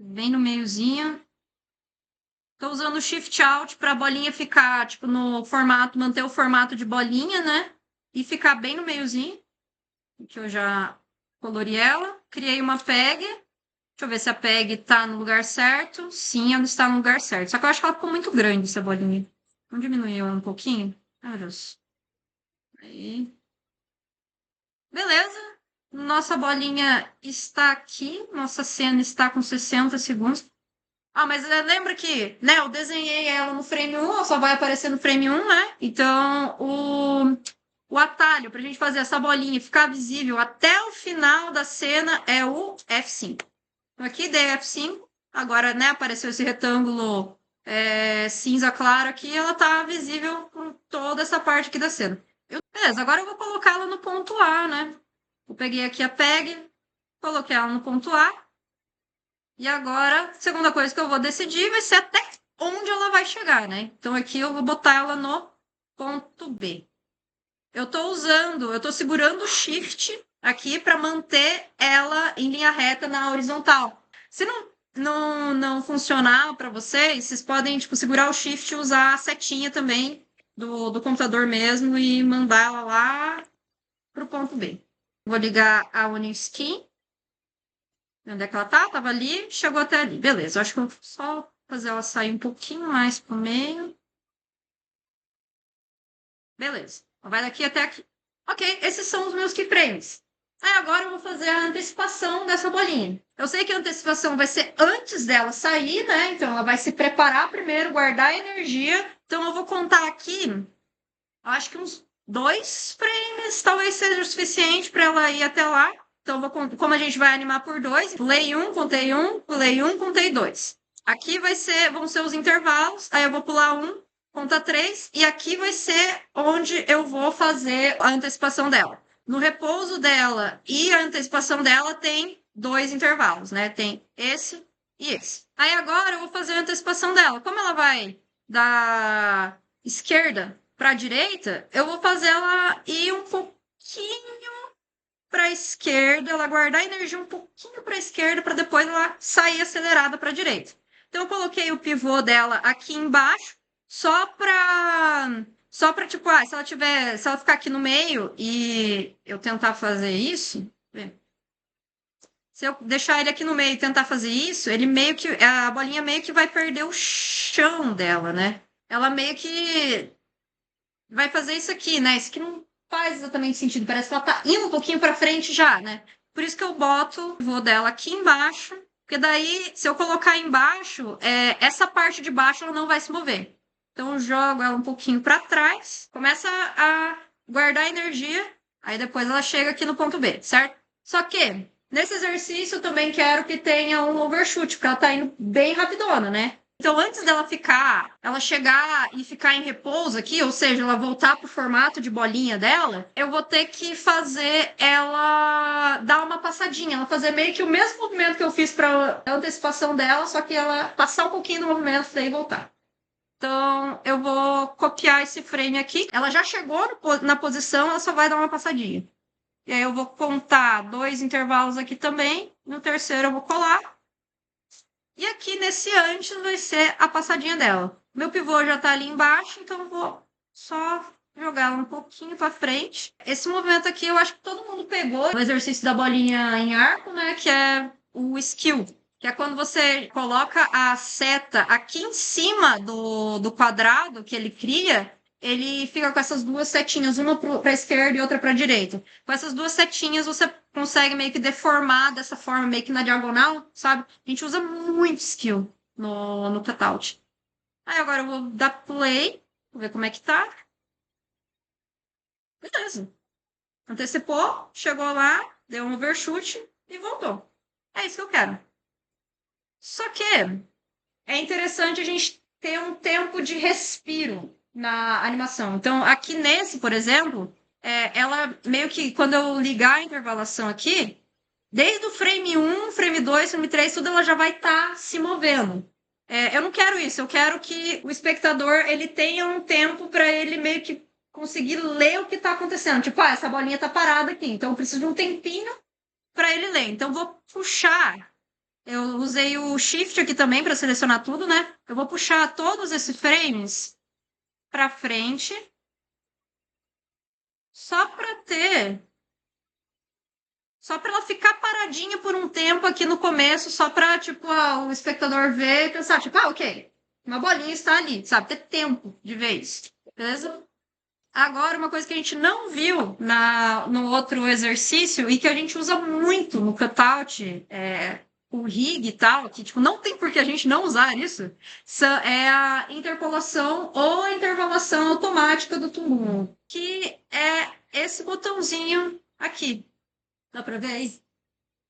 bem no meiozinho. Tô usando o Shift Alt para a bolinha ficar, tipo, no formato, manter o formato de bolinha, né? E ficar bem no meiozinho. Que eu já colori ela. Criei uma peg. Deixa eu ver se a peg tá no lugar certo. Sim, ela está no lugar certo. Só que eu acho que ela ficou muito grande, essa bolinha. Vamos diminuir ela um pouquinho? Ai, meu Deus. Aí. Beleza. Nossa bolinha está aqui. Nossa cena está com 60 segundos. Ah, mas lembra que, né, eu desenhei ela no frame 1, ela só vai aparecer no frame 1, né? Então, o atalho para a gente fazer essa bolinha ficar visível até o final da cena é o F5. Então, aqui dei F5, agora, né, apareceu esse retângulo cinza claro aqui, ela tá visível por toda essa parte aqui da cena. Beleza, agora eu vou colocar ela no ponto A, né? Eu peguei aqui a PEG, coloquei ela no ponto A, e agora, a segunda coisa que eu vou decidir vai ser até onde ela vai chegar, né? Então aqui eu vou botar ela no ponto B. Eu tô segurando o Shift aqui para manter ela em linha reta na horizontal. Se não funcionar para vocês, vocês podem tipo, segurar o Shift e usar a setinha também do computador mesmo e mandar ela lá para o ponto B. Vou ligar a Uniskin. Onde é que ela tá? Tava ali, chegou até ali. Beleza, eu acho que eu vou só fazer ela sair um pouquinho mais pro meio. Beleza. Vai daqui até aqui. Ok, esses são os meus keyframes. Aí agora eu vou fazer a antecipação dessa bolinha. Eu sei que a antecipação vai ser antes dela sair, né? Então ela vai se preparar primeiro, guardar a energia. Então eu vou contar aqui, acho que uns 2 frames talvez seja o suficiente para ela ir até lá. Então, como a gente vai animar por 2, pulei 1, contei 1, pulei 1, contei 2. Aqui vão ser os intervalos, aí eu vou pular 1, conta 3, e aqui vai ser onde eu vou fazer a antecipação dela. No repouso dela e a antecipação dela tem 2 intervalos, né? Tem esse e esse. Aí agora eu vou fazer a antecipação dela. Como ela vai da esquerda para a direita, eu vou fazer ela ir um pouquinho para a esquerda, ela guardar a energia um pouquinho para a esquerda para depois ela sair acelerada para a direita. Então eu coloquei o pivô dela aqui embaixo, só para tipo, se ela ficar aqui no meio e eu tentar fazer isso, se eu deixar ele aqui no meio e tentar fazer isso, ele meio que a bolinha meio que vai perder o chão dela, né? Ela meio que vai fazer isso aqui, né? Isso aqui não faz exatamente sentido. Parece que ela tá indo um pouquinho para frente já, né? Por isso que eu boto o pivô dela aqui embaixo, porque daí, se eu colocar embaixo, essa parte de baixo ela não vai se mover. Então, eu jogo ela um pouquinho para trás, começa a guardar energia, aí depois ela chega aqui no ponto B, certo? Só que, nesse exercício, eu também quero que tenha um overshoot, porque ela tá indo bem rapidona, né? Então, antes ela chegar e ficar em repouso aqui, ou seja, ela voltar pro formato de bolinha dela, eu vou ter que fazer ela dar uma passadinha, ela fazer meio que o mesmo movimento que eu fiz para antecipação dela, só que ela passar um pouquinho do movimento daí voltar. Então, eu vou copiar esse frame aqui. Ela já chegou na posição, ela só vai dar uma passadinha. E aí eu vou contar 2 intervalos aqui também. No terceiro eu vou colar. E aqui nesse antes vai ser a passadinha dela. Meu pivô já tá ali embaixo, então eu vou só jogar ela um pouquinho para frente. Esse movimento aqui eu acho que todo mundo pegou no exercício da bolinha em arco, né? Que é o skill. Que é quando você coloca a seta aqui em cima do quadrado que ele cria, ele fica com essas 2 setinhas, uma para a esquerda e outra para a direita. Com essas 2 setinhas, você consegue meio que deformar dessa forma, meio que na diagonal, sabe? A gente usa muito skill no cutout. Aí agora eu vou dar play, vou ver como é que tá. Beleza. Antecipou, chegou lá, deu um overshoot e voltou. É isso que eu quero. Só que é interessante a gente ter um tempo de respiro na animação. Então, aqui nesse, por exemplo, ela meio que, quando eu ligar a intervalação aqui, desde o frame 1, frame 2, frame 3, tudo ela já vai estar se movendo. Eu não quero isso, eu quero que o espectador ele tenha um tempo para ele meio que conseguir ler o que está acontecendo. Tipo, essa bolinha está parada aqui, então eu preciso de um tempinho para ele ler. Então, eu vou puxar Eu usei o Shift aqui também para selecionar tudo, né? Eu vou puxar todos esses frames para frente, só para ter, só para ela ficar paradinha por um tempo aqui no começo, só para tipo o espectador ver e pensar, tipo, ok, uma bolinha está ali, sabe? Ter tempo de vez, beleza? Agora, uma coisa que a gente não viu no outro exercício e que a gente usa muito no cutout, o rig e tal, que tipo, não tem por que a gente não usar isso, é a interpolação ou a intervalação automática do tumor, que é esse botãozinho aqui. Dá para ver aí?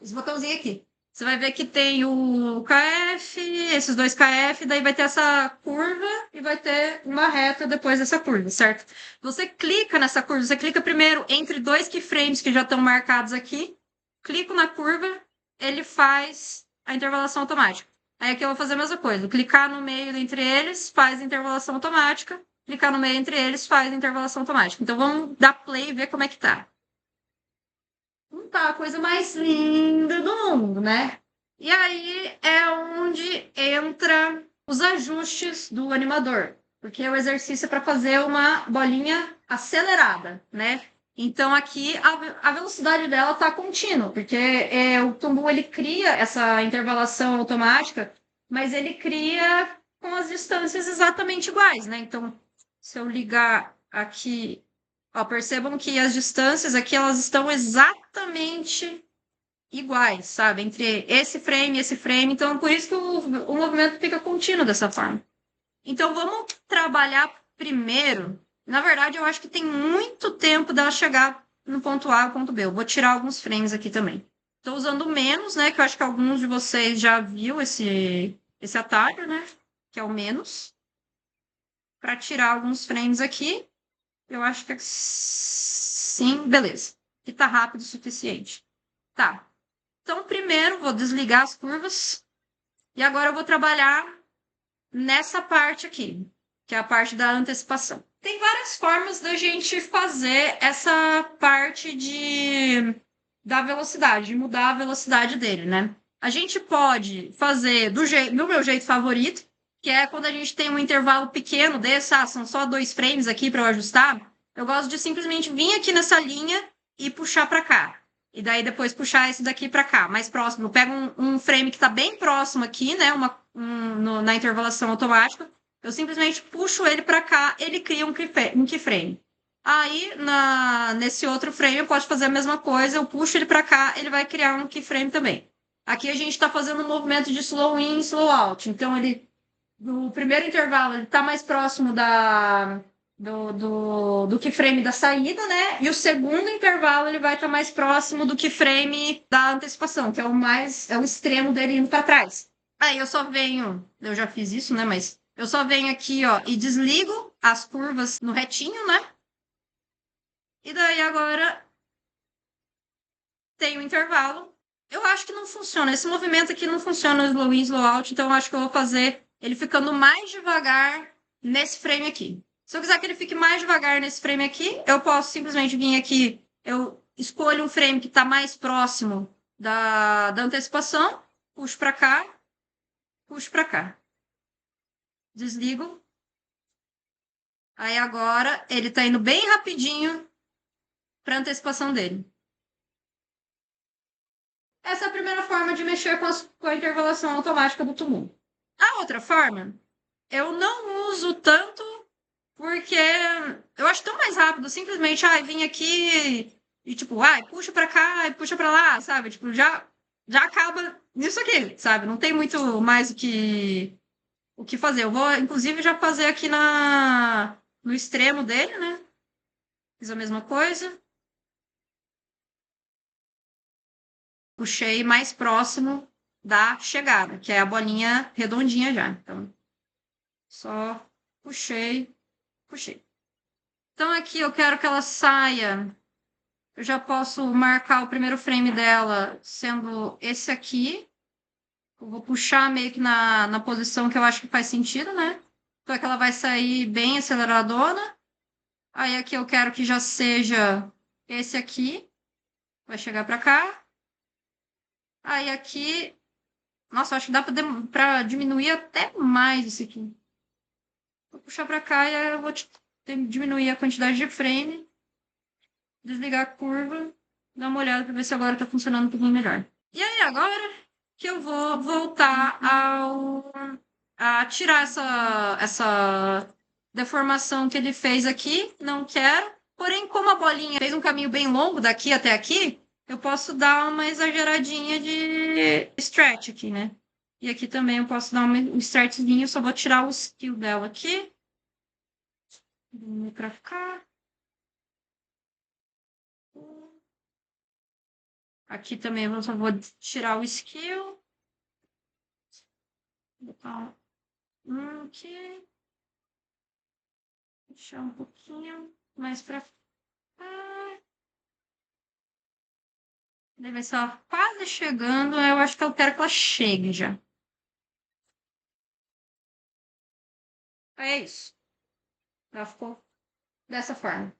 Esse botãozinho aqui. Você vai ver que tem o KF, esses dois KF, daí vai ter essa curva e vai ter uma reta depois dessa curva, certo? Você clica nessa curva, você clica primeiro entre dois keyframes que já estão marcados aqui, clico na curva, ele faz a intervalação automática. Aí aqui eu vou fazer a mesma coisa, clicar no meio entre eles, faz a intervalação automática, clicar no meio entre eles, faz a intervalação automática. Então vamos dar play e ver como é que tá. Não tá a coisa mais linda do mundo, né? E aí é onde entra os ajustes do animador, porque o exercício é para fazer uma bolinha acelerada, né? Então aqui a velocidade dela está contínua, porque o Tumble ele cria essa intervalação automática, mas ele cria com as distâncias exatamente iguais, né? Então, se eu ligar aqui, ó, percebam que as distâncias aqui elas estão exatamente iguais, sabe? Entre esse frame e esse frame. Então, por isso que o movimento fica contínuo dessa forma. Então, vamos trabalhar primeiro. Na verdade, eu acho que tem muito tempo dela chegar no ponto A e ponto B. Eu vou tirar alguns frames aqui também. Estou usando menos, né? Que eu acho que alguns de vocês já viu esse atalho, né? Que é o menos. Para tirar alguns frames aqui. Eu acho que sim, beleza. E tá rápido o suficiente. Tá. Então, primeiro, vou desligar as curvas. E agora eu vou trabalhar nessa parte aqui, que é a parte da antecipação. Tem várias formas da gente fazer essa parte da velocidade, de mudar a velocidade dele, né? A gente pode fazer do meu jeito favorito, que é quando a gente tem um intervalo pequeno desse, são só 2 frames aqui para eu ajustar. Eu gosto de simplesmente vir aqui nessa linha e puxar para cá. E daí depois puxar esse daqui para cá, mais próximo. Eu pego um frame que está bem próximo aqui, né? Na intervalação automática. Eu simplesmente puxo ele para cá, ele cria um keyframe. Aí, nesse outro frame, eu posso fazer a mesma coisa. Eu puxo ele para cá, ele vai criar um keyframe também. Aqui a gente está fazendo um movimento de slow in e slow out. Então, no primeiro intervalo, ele está mais próximo do keyframe da saída, né? E o segundo intervalo, ele vai estar mais próximo do keyframe da antecipação, que é o extremo dele indo para trás. Aí eu só venho, eu já fiz isso, né? Mas eu só venho aqui, ó, e desligo as curvas no retinho, né? E daí agora tem o intervalo. Eu acho que não funciona. Esse movimento aqui não funciona no slow in, slow out, então eu acho que eu vou fazer ele ficando mais devagar nesse frame aqui. Se eu quiser que ele fique mais devagar nesse frame aqui, eu posso simplesmente vir aqui, eu escolho um frame que está mais próximo da antecipação, puxo para cá, puxo para cá. Desligo. Aí agora ele está indo bem rapidinho para a antecipação dele. Essa é a primeira forma de mexer com a intervalação automática do tumulto. A outra forma, eu não uso tanto porque eu acho tão mais rápido, simplesmente, vim aqui e tipo, puxa pra cá e puxa pra lá, sabe? Tipo, já acaba nisso aqui, sabe? Não tem muito mais o que fazer. Eu vou, inclusive, já fazer aqui no extremo dele, né? Fiz a mesma coisa. Puxei mais próximo da chegada, que é a bolinha redondinha já. Então, só puxei, puxei. Então, aqui eu quero que ela saia. Eu já posso marcar o primeiro frame dela sendo esse aqui. Eu vou puxar meio que na posição que eu acho que faz sentido, né? Então, é que ela vai sair bem aceleradona. Aí, aqui eu quero que já seja esse aqui. Vai chegar para cá. Aí, aqui Nossa, eu acho que dá pra diminuir até mais isso aqui. Vou puxar pra cá e aí eu vou diminuir a quantidade de frame, desligar a curva, dar uma olhada pra ver se agora tá funcionando um pouquinho melhor. E aí, agora que eu vou voltar a tirar essa deformação que ele fez aqui, não quero. Porém, como a bolinha fez um caminho bem longo daqui até aqui, eu posso dar uma exageradinha de stretch aqui, né? E aqui também eu posso dar um stretchzinho, só vou tirar o skill dela aqui. Vou pra cá. Aqui também eu só vou tirar o skill. Vou botar aqui. Deixar um pouquinho mais pra cá. Deve estar quase chegando. Eu acho que eu quero que ela chegue já. É isso. Ela ficou dessa forma.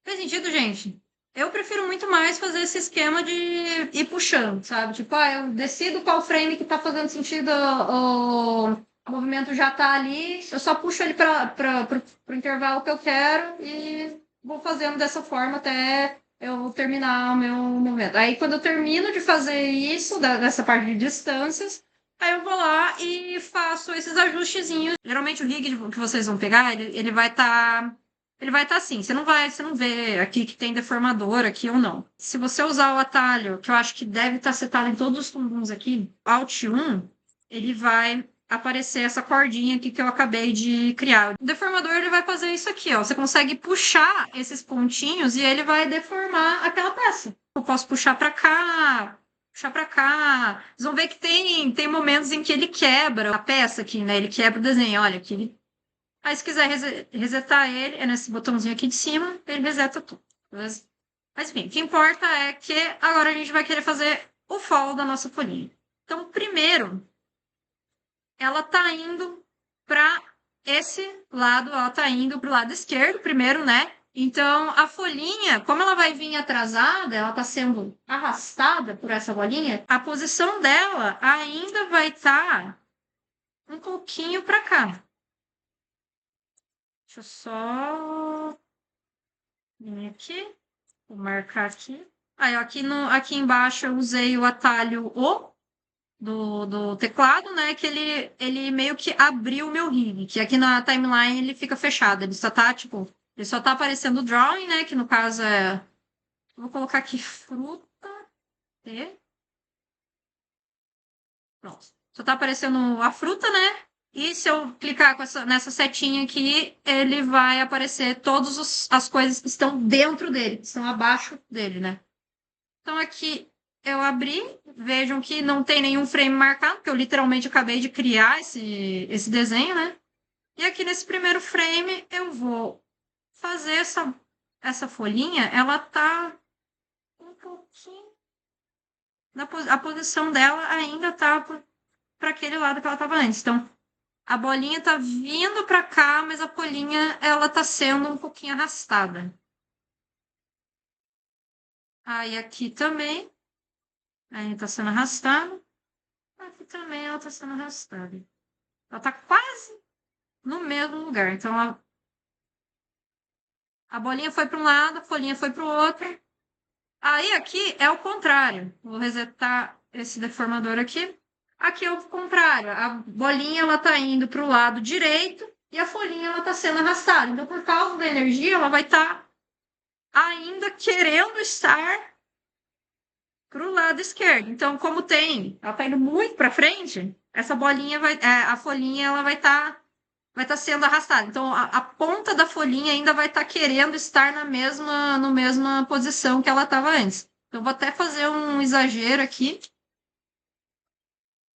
Faz sentido, gente? Eu prefiro muito mais fazer esse esquema de ir puxando, sabe? Tipo, eu decido qual frame que tá fazendo sentido, o movimento já tá ali, eu só puxo ele pro intervalo que eu quero e vou fazendo dessa forma até eu terminar o meu movimento. Aí, quando eu termino de fazer isso, dessa parte de distâncias, aí eu vou lá e faço esses ajustezinhos. Geralmente o rig que vocês vão pegar, ele vai estar ele vai estar assim, você não vê aqui que tem deformador aqui ou não. Se você usar o atalho, que eu acho que deve estar setado em todos os tumbuns aqui, Alt 1, ele vai aparecer essa cordinha aqui que eu acabei de criar. O deformador ele vai fazer isso aqui, ó. Você consegue puxar esses pontinhos e ele vai deformar aquela peça. Eu posso puxar para cá, puxar para cá. Vocês vão ver que tem momentos em que ele quebra a peça aqui, né? Ele quebra o desenho. Olha, aqui ele aí, se quiser resetar ele, é nesse botãozinho aqui de cima, ele reseta tudo. Beleza? Mas, enfim, o que importa é que agora a gente vai querer fazer o fall da nossa folhinha. Então, primeiro, ela tá indo para esse lado, ela tá indo para o lado esquerdo primeiro, né? Então, a folhinha, como ela vai vir atrasada, ela está sendo arrastada por essa bolinha, a posição dela ainda vai estar um pouquinho para cá. Deixa eu só vir aqui, vou marcar aqui. Aí, aqui embaixo eu usei o atalho O do teclado, né? Que ele meio que abriu o meu rig, que aqui na timeline ele fica fechado. Ele só tá aparecendo o drawing, né? Que no caso é. Vou colocar aqui fruta. T. Pronto. Só tá aparecendo a fruta, né? E se eu clicar nessa setinha aqui, ele vai aparecer todas as coisas que estão dentro dele, que estão abaixo dele, né? Então aqui eu abri, vejam que não tem nenhum frame marcado, porque eu literalmente acabei de criar esse desenho, né? E aqui nesse primeiro frame eu vou fazer essa folhinha, ela tá um pouquinho. A posição dela ainda tá para aquele lado que ela estava antes. Então, a bolinha tá vindo para cá, mas a folhinha ela tá sendo um pouquinho arrastada. Aí aqui também, aí tá sendo arrastada. Aqui também ela tá sendo arrastada. Ela tá quase no mesmo lugar. Então, a bolinha foi para um lado, a folhinha foi para o outro. Aí aqui é o contrário. Vou resetar esse deformador aqui. Aqui é o contrário. A bolinha ela tá indo para o lado direito e a folhinha ela tá sendo arrastada. Então, por causa da energia, ela vai estar ainda querendo estar para o lado esquerdo. Então, como ela tá indo muito para frente, essa bolinha a folhinha ela vai estar sendo arrastada. Então, a ponta da folhinha ainda vai estar querendo estar na mesma posição que ela estava antes. Então, vou até fazer um exagero aqui.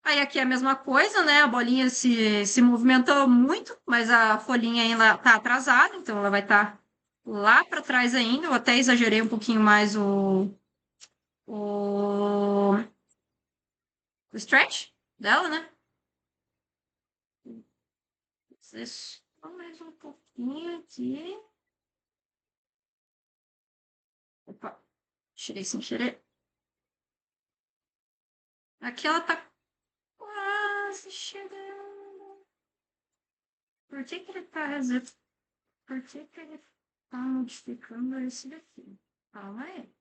Aí aqui é a mesma coisa, né? A bolinha se movimentou muito, mas a folhinha ainda está atrasada, então ela vai estar lá para trás ainda. Eu até exagerei um pouquinho mais o stretch dela, né? Só mais um pouquinho aqui. Opa, tirei sem querer. Aqui ela tá Por que que ele tá reset? Por que que ele tá modificando esse daqui? Calma aí.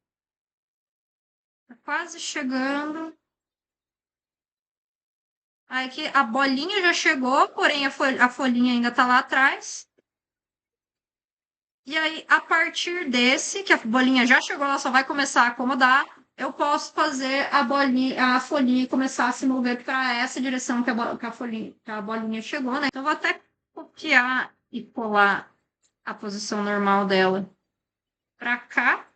Tá quase chegando. Aí que a bolinha já chegou, porém a folhinha ainda tá lá atrás. E aí, a partir desse, que a bolinha já chegou, ela só vai começar a acomodar, eu posso fazer a folhinha começar a se mover para essa direção que a bolinha chegou, né? Então, eu vou até copiar e colar a posição normal dela para cá.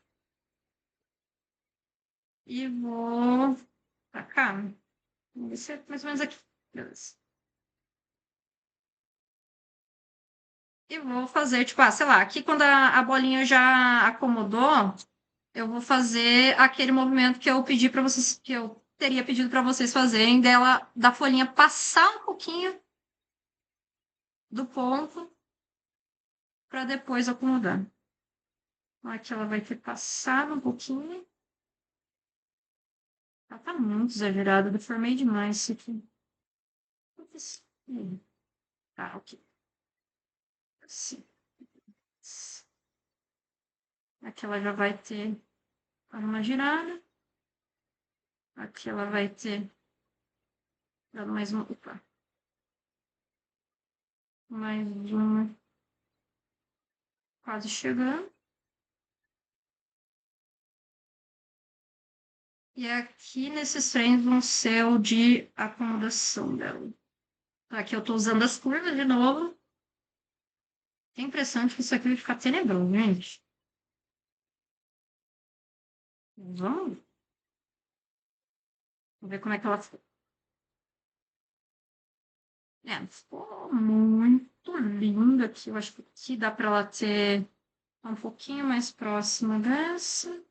E vou para cá. Vamos ver se é mais ou menos aqui. Beleza. E vou fazer, tipo, sei lá, aqui quando a bolinha já acomodou, eu vou fazer aquele movimento que eu pedi para vocês, que eu teria pedido para vocês fazerem, da folhinha passar um pouquinho do ponto para depois acomodar. Aqui ela vai ter passado um pouquinho. Ela tá muito exagerada, eu deformei demais isso aqui. Tá, ok. Assim. Aqui ela já vai ter uma girada. Aqui ela vai ter dado mais uma. Opa. Mais uma. Quase chegando. E aqui nesses frames vão ser o de acomodação dela. Aqui eu tô usando as curvas de novo. Tem a impressão de que isso aqui vai ficar tenebroso, gente. Vamos ver como é que ela ficou. Ficou muito linda aqui. Eu acho que aqui dá para ela ter um pouquinho mais próxima dessa.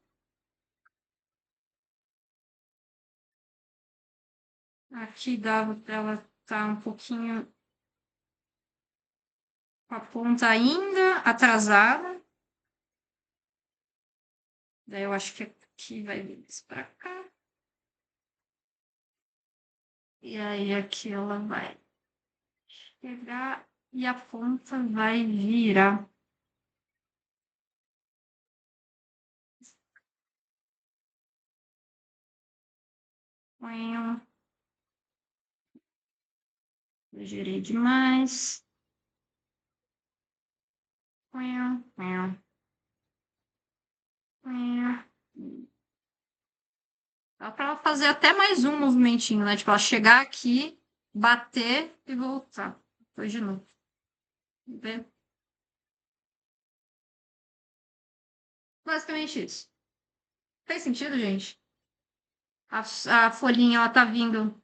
Aqui dava para ela estar um pouquinho com a ponta ainda atrasada. Daí eu acho que aqui vai vir isso para cá. E aí aqui ela vai chegar e a ponta vai virar. Eu girei demais. Dá pra ela fazer até mais um movimentinho, né? Tipo, ela chegar aqui, bater e voltar. Depois de novo. Vê? Basicamente isso. Fez sentido, gente? A folhinha, ela tá vindo,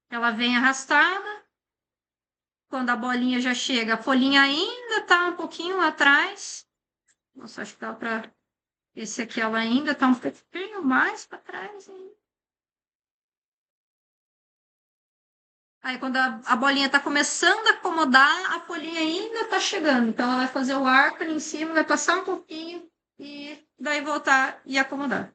ela vem arrastada. Quando a bolinha já chega, a folhinha ainda tá um pouquinho lá atrás. Nossa, acho que dá pra... Esse aqui, ela ainda tá um pouquinho mais pra trás ainda. Aí, quando a bolinha tá começando a acomodar, a folhinha ainda tá chegando. Então, ela vai fazer o arco ali em cima, vai passar um pouquinho e daí voltar e acomodar.